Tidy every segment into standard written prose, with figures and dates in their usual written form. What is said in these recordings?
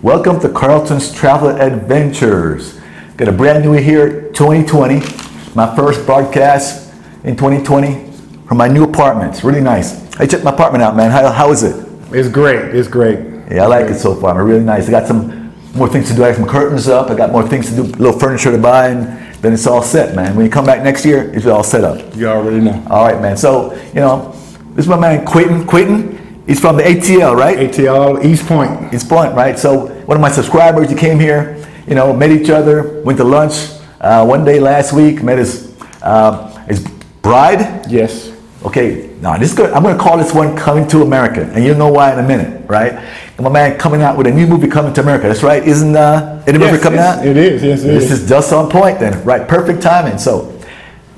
Welcome to Carlton's Travel Adventures. Got a brand new year, 2020. My first broadcast in 2020 from my new apartment. It's really nice. I checked my apartment out, man. How is it? It's great. It's great. Yeah, I like it so far. Really nice. I got some more things to do. I got some curtains up. I got more things to do, little furniture to buy, and then it's all set, man. When you come back next year, it's all set up. You already know. All right, man. So, this is my man Quentin. He's from the ATL, right? ATL, East Point. East Point, right? So one of my subscribers, he came here, met each other, went to lunch one day last week, met his bride. Yes. Okay, now this is good. I'm going to call this one Coming to America, and you'll know why in a minute, right? And my man coming out with a new movie, Coming to America. That's right. Isn't Eddie Murphy coming out? It is. Yes, it is. This is just on point then, right? Perfect timing. So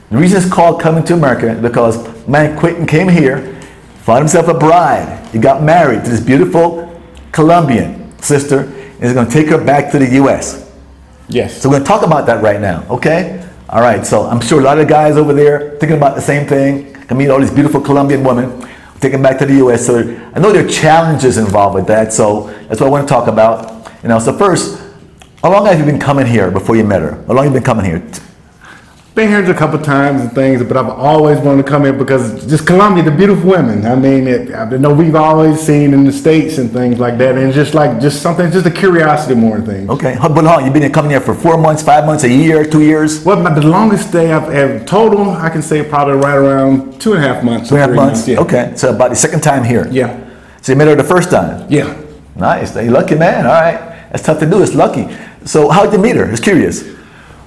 the reason it's called Coming to America is because man Quentin came here, found himself a bride. He got married to this beautiful Colombian sister, and he's going to take her back to the U.S. Yes. So we're going to talk about that right now, okay? All right, so I'm sure a lot of guys over there thinking about the same thing. Can meet all these beautiful Colombian women, take them back to the U.S. So I know there are challenges involved with that, so that's what I want to talk about. So first, how long have you been coming here before you met her? How long have you been coming here? Been here a couple times and things, but I've always wanted to come here because just Colombia, the beautiful women. I mean, I know we've always seen in the States and things like that, and just a curiosity more than things. Okay, but how long? You've been coming here for 4 months, 5 months, a year, 2 years? Well, the longest stay I've had total, I can say probably right around 2.5 months. 2.5 months? Yeah. Okay, so about the second time here. Yeah. So you met her the first time? Yeah. Nice, you're lucky man, all right. That's tough to do, it's lucky. So how did you meet her? Just curious.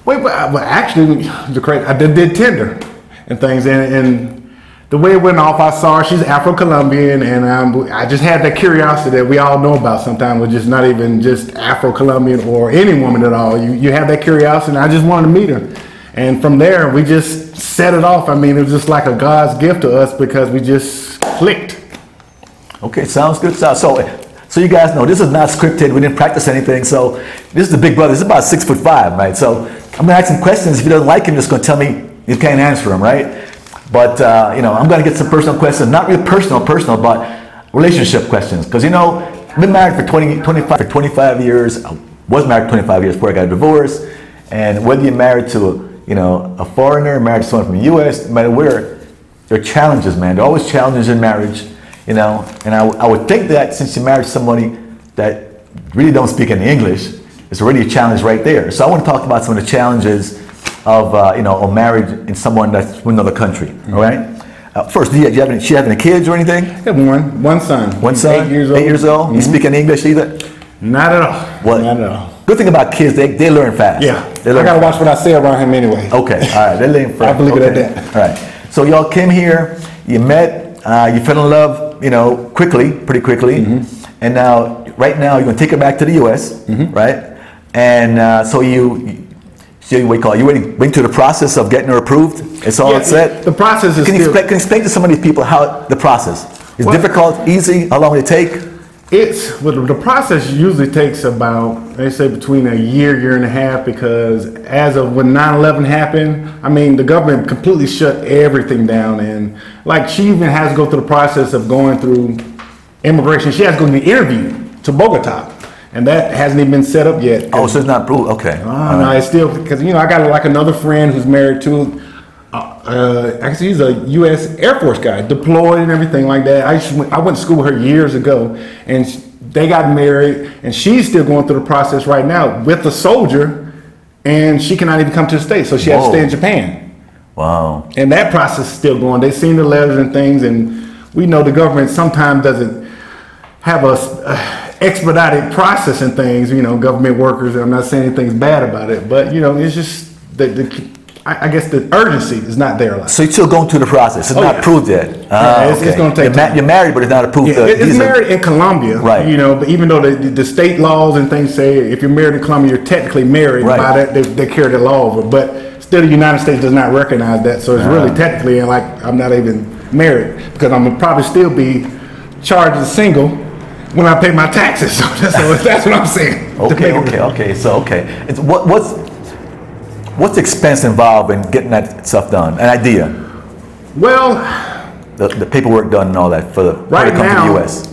Wait, but actually, I did Tinder and things, and the way it went off, I saw her. She's Afro-Colombian, and I just had that curiosity that we all know about sometimes, with just not even just Afro-Colombian or any woman at all. You have that curiosity, and I just wanted to meet her. And from there, we just set it off. I mean, it was just like a God's gift to us because we just clicked. Okay, sounds good. So you guys know, this is not scripted. We didn't practice anything. So this is the big brother. This is about 6'5", right? So I'm going to ask him questions. If he doesn't like him, just going to tell me you can't answer him, right? But, I'm going to get some personal questions. Not really personal, but relationship questions. Because, I've been married for 25 years. I was married 25 years before I got a divorce. And whether you're married to, a foreigner, married to someone from the U.S., no matter where, there are challenges, man. There are always challenges in marriage. And I would think that since you're married to somebody that really don't speak any English, it's already a challenge right there. So I want to talk about some of the challenges of marriage in someone that's from another country. Mm-hmm. All right. First, do you have any kids or anything? I have one son. One son. 8 years old. 8 years old. Mm-hmm. You speak any English either? Not at all. What? Not at all. Good thing about kids, they learn fast. Yeah. They learn I gotta fast. watch what I say around him anyway. Okay. All right. They learn fast. I believe it at that. All right. So y'all came here. You met. You fell in love. Pretty quickly. Mm-hmm. And now, right now, you're gonna take her back to the U.S. Mm-hmm. Right? And so you went through the process of getting her approved. It's all set. The process is. Can you explain to some of these people how the process is difficult, easy? How long will it take? The process usually takes about, they say, between a year and a half, because as of when 9/11 happened, I mean, the government completely shut everything down, and like she even has to go through the process of going through immigration. She has to go to the interview to Bogota, and that hasn't even been set up yet. Oh, so it's not approved. Okay. No, it's still, because I got like another friend who's married to. Actually, he's a U.S. Air Force guy, deployed and everything like that. I went to school with her years ago, and they got married, and she's still going through the process right now with a soldier, and she cannot even come to the States, so she has to stay in Japan. Wow. And that process is still going. They've seen the letters and things, and we know the government sometimes doesn't have a expedited process and things, government workers. I'm not saying anything's bad about it, but, it's just I guess the urgency is not there. So you're still going through the process. It's not approved yet. It's going to take time. You're married, but it's not approved. Yeah, it's married in Colombia, right? But even though the state laws and things say if you're married in Colombia, you're technically married. Right. By that, they carry the law over. But still, the United States does not recognize that. So it's really technically, and like I'm not even married, because I'm gonna probably still be charged as single when I pay my taxes. So that's what I'm saying. Okay. So it's what's the expense involved in getting that stuff done? An idea? Well, the paperwork done and all that for the right to come now, to the U.S.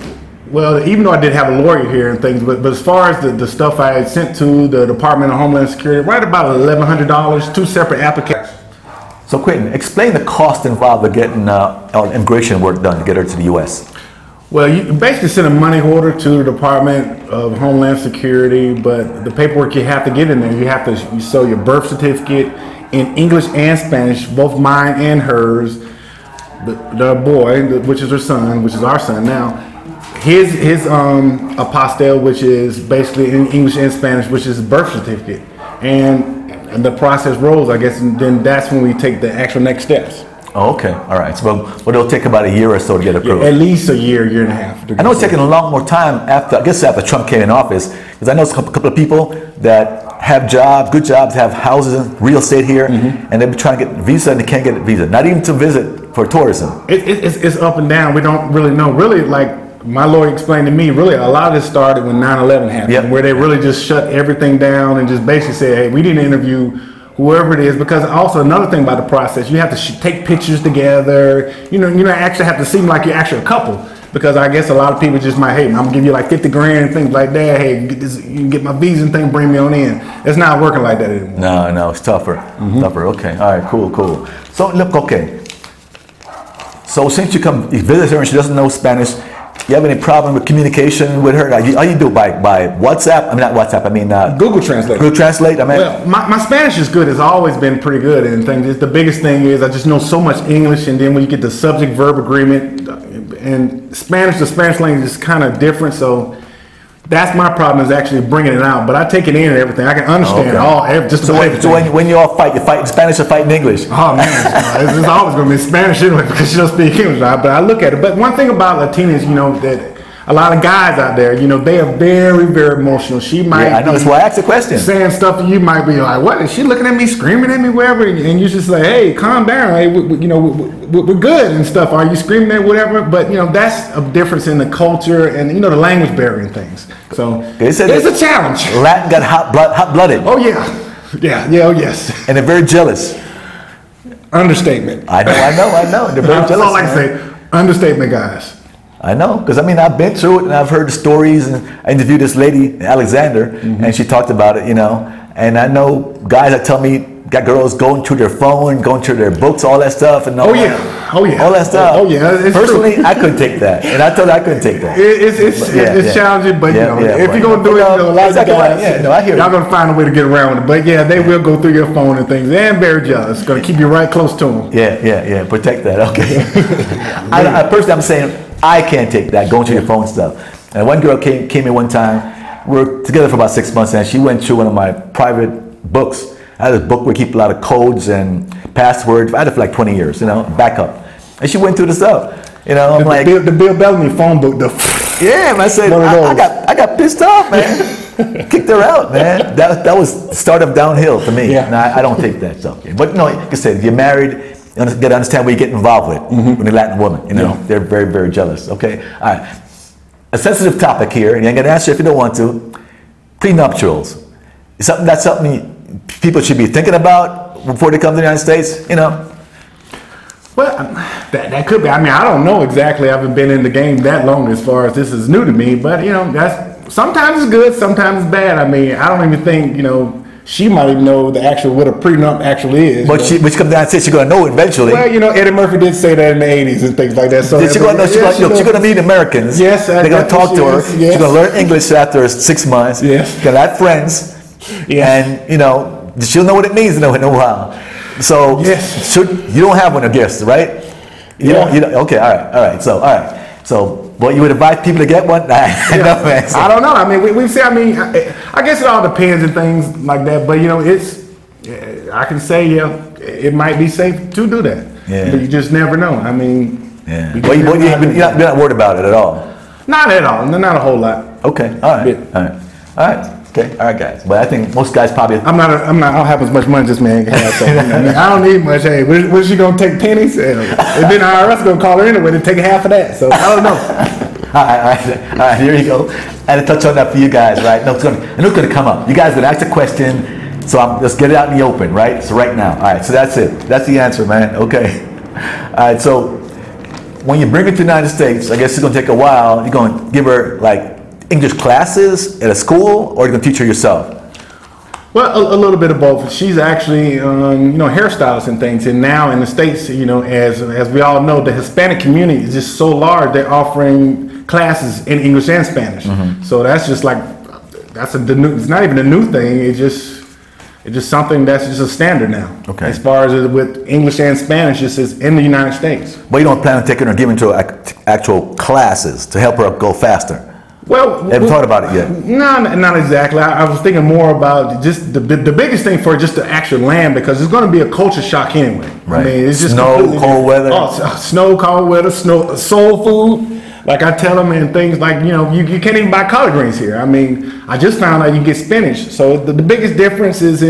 Well, even though I did have a lawyer here and things, but as far as the stuff I had sent to the Department of Homeland Security, right about $1,100, 2 separate applications. So Quentin, explain the cost involved with getting immigration work done to get her to the U.S. Well, you basically send a money order to the Department of Homeland Security, but the paperwork you have to get in there, you have to show your birth certificate in English and Spanish, both mine and hers. The boy, which is her son, which is our son now, his apostille, which is basically in English and Spanish, which is birth certificate, and the process rolls, I guess, and then that's when we take the actual next steps. Oh, okay, all right. So, but it'll take about a year or so to get approved. Yeah, at least a year and a half. I know it's taking a lot more time after, I guess, after Trump came in office, because I know a couple of people that have jobs, good jobs, have houses, real estate here, and they've been trying to get a visa and they can't get a visa, not even to visit for tourism. It's up and down. We don't really know. Really, like my lawyer explained to me, really a lot of this started when 9/11 happened, where they really just shut everything down and just basically said, hey, we didn't interview whoever it is, because also another thing about the process, you have to take pictures together. You actually have to seem like you're actually a couple, because I guess a lot of people just might, hey, I'm gonna give you like 50 grand and things like that. Hey, get this, you can get my visa and thing, bring me on in. It's not working like that anymore. No, it's tougher. Tougher. Okay, all right, cool. So look, okay. So since you visit her and she doesn't know Spanish, you have any problem with communication with her? How you do it by WhatsApp? I mean, not WhatsApp. I mean Google Translate. Google Translate. I mean, well, my Spanish is good. It's always been pretty good. And things. The biggest thing is I just know so much English, and then when you get the subject-verb agreement, and Spanish, the Spanish language is kind of different. So that's my problem, is actually bringing it out. But I take it in and everything. I can understand just about everything. So when you all fight, you fight in Spanish or fight in English? Oh man, it's always going to be Spanish anyway, because she don't speak English. But I look at it. But one thing about Latinas, that a lot of guys out there, they are very, very emotional. She might. I know. That's why I asked the question. Saying stuff that you might be like, "What is she looking at me, screaming at me, wherever?" And you just like, "Hey, calm down. Hey, we're good and stuff. Are you screaming at whatever?" But that's a difference in the culture and the language barrier and things. So it's a challenge. Latin got hot-blooded. Oh yeah. Oh yes. And they're very jealous. Understatement. I know. They're very jealous. That's all I can say. Understatement, guys. I know, because I mean, I've been through it and I've heard the stories, and I interviewed this lady, Alexander, and she talked about it, and I know guys that tell me, got girls going through their phone, going through their books, all that stuff, and all that stuff. Personally, true. I couldn't take that, and I told her I couldn't take that. It's challenging, but if you're gonna do it, a lot of guys, I hear y'all gonna find a way to get around it. But they will go through your phone and things, and very jealous. Gonna keep you right close to them. Yeah. Protect that. Okay. I personally, I'm saying, I can't take that, going through your phone stuff. And one girl came in one time, we were together for about 6 months, and she went through one of my private books. I had a book where we keep a lot of codes and passwords. I had it for like 20 years, backup. And she went through the stuff. I'm like, the Bill Bellamy phone book, though. Yeah, man, I said, I got pissed off, man. Kicked her out, man. That was the start of downhill for me. Yeah. I don't take that stuff. But no, like I said, if you're married, you got to understand what you get involved with when a Latin woman. They're very, very jealous. Okay, all right. A sensitive topic here, and you ain't gonna answer if you don't want to. Prenuptials. Is something people should be thinking about before they come to the United States? Well, that could be. I mean, I don't know exactly. I haven't been in the game that long as far as this is new to me. But that's sometimes it's good, sometimes it's bad. I mean, I don't even think she might even know what a prenup actually is. But she comes down and says she's going to know eventually. Well, Eddie Murphy did say that in the 80s and things like that. So she's going to meet Americans. Yes. They're going to talk to her. Yes. She's going to learn English after 6 months. Yes. She's going to have friends. Yes. And, she'll know what it means in a while. So yes. You don't have one of gifts, right? You don't, okay, all right. So, you would advise people to get one? I don't know. I mean, we say. I mean, I guess it all depends and things like that. But I can say, it might be safe to do that. Yeah. But you just never know. I mean, you're not worried about it at all. Not at all. Not a whole lot. Okay. All right. Okay, all right, guys. But I think most guys probably. I don't have as much money as this man can have. So, I don't need much. Hey, where's she gonna take pennies? And then the IRS gonna call her anyway to take half of that. So I don't know. all right. Here you go. I had to touch on that for you guys, right? No, it's gonna come up. You guys gonna ask a question, so let's get it out in the open, right? So right now, all right. So that's it. That's the answer, man. Okay. All right. So when you bring her to the United States, I guess it's going to take a while. You're going to give her like English classes at a school, or you're going to teach her yourself? Well, a little bit of both. She's actually, hairstylist and things. And now in the States, as we all know, the Hispanic community is just so large. They're offering classes in English and Spanish. So that's just like, it's not even a new thing. It's just something that's just a standard now. Okay. As far as with English and Spanish, just is in the United States. But you don't plan on taking her, giving her actual classes to help her go faster? Well, haven't thought about it yet. No, not exactly. I was thinking more about just the biggest thing for just the actual land, because it's going to be a culture shock anyway. Right. I mean, it's just snow, cold weather. Snow, cold weather, soul food. Like I tell them, and things like, you can't even buy collard greens here. I mean, I just found out you can get spinach. So the biggest difference is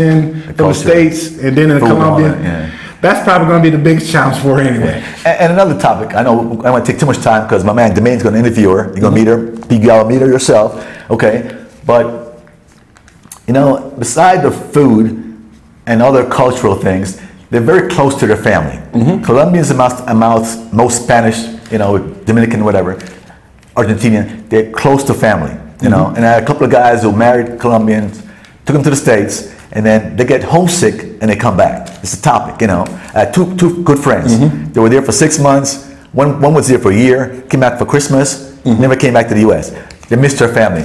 from the States and then in the Colombian. That's probably going to be the biggest challenge for her anyway. And another topic, I know I don't want to take too much time because my man Demain's going to interview her. You're going to meet her. You got to meet her yourself. Okay. But, beside the food and other cultural things, they're very close to their family. Colombians amount most Spanish, Dominican, whatever, Argentinian, they're close to family, And I had a couple of guys who married Colombians, took them to the States, and then they get homesick and they come back. It's a topic, I had two good friends. They were there for 6 months. One was there for a year, came back for Christmas, never came back to the U.S. They missed their family.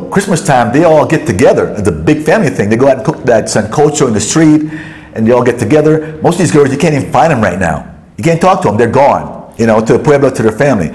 Christmas time, they all get together. It's a big family thing. They go out and cook that sancocho in the street, and they all get together. Most of these girls, you can't even find them right now. You can't talk to them. They're gone, to Pueblo, to their family.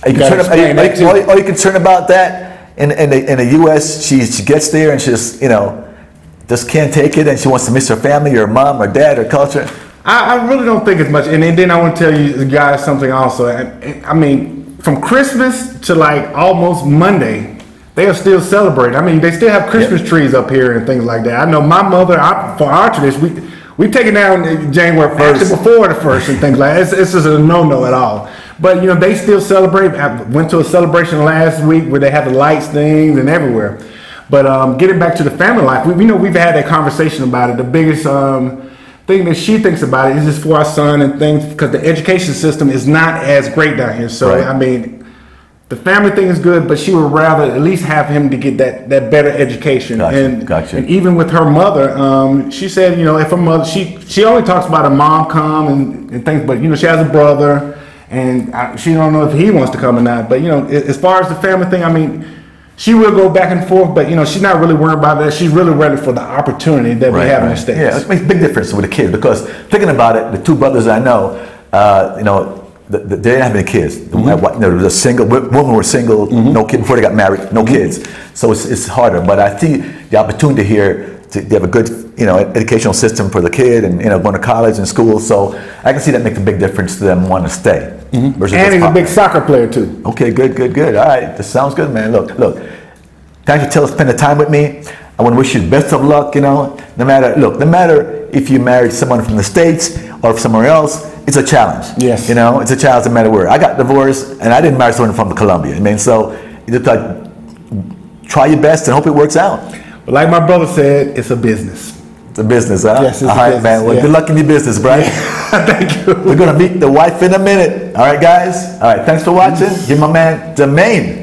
Are you concerned about that? In the U.S., she gets there and she just can't take it, and she wants to miss her family, her mom, her dad, her culture. I really don't think as much. And then I want to tell you guys something also. I mean, from Christmas to like almost Monday, they are still celebrating. I mean, they still have Christmas trees up here and things like that. I know my mother, for our tradition, we've taken down January 1st, before the 1st and things like that. It's just a no-no at all. But, they still celebrate. I went to a celebration last week where they have the lights things and everywhere. But getting back to the family life, we've had that conversation about it. The biggest thing that she thinks about it is just for our son and things, because the education system is not as great down here. So, right. I mean, the family thing is good, but she would rather at least have him to get that better education. Gotcha. And even with her mother, she said, if her mother, she only talks about her mom come and things, but, she has a brother. And she don't know if he wants to come or not. But, as far as the family thing, I mean, she will go back and forth, but, she's not really worried about that. She's really ready for the opportunity that we have in the States. Yeah, it makes a big difference with the kids, because thinking about it, the two brothers I know, they didn't have any kids. The single women were single, no kids before they got married, no kids. So it's harder. But I see the opportunity here to have a good, educational system for the kid, and going to college and school. So I can see that make a big difference to them wanting to stay. And he's a big soccer player too. Okay, good. All right, this sounds good, man. Look. Thanks for spending time with me. I want to wish you the best of luck. No matter if you married someone from the States or somewhere else, it's a challenge. Yes. It's a challenge no matter where. I got divorced, and I didn't marry someone from Colombia. So you just try your best and hope it works out. But like my brother said, it's a business. It's a business, huh? Yes, it's all a right, business. man. Well, good luck in your business, Brian. Thank you. We're going to meet the wife in a minute. All right, guys? All right, thanks for watching. Give my man Demain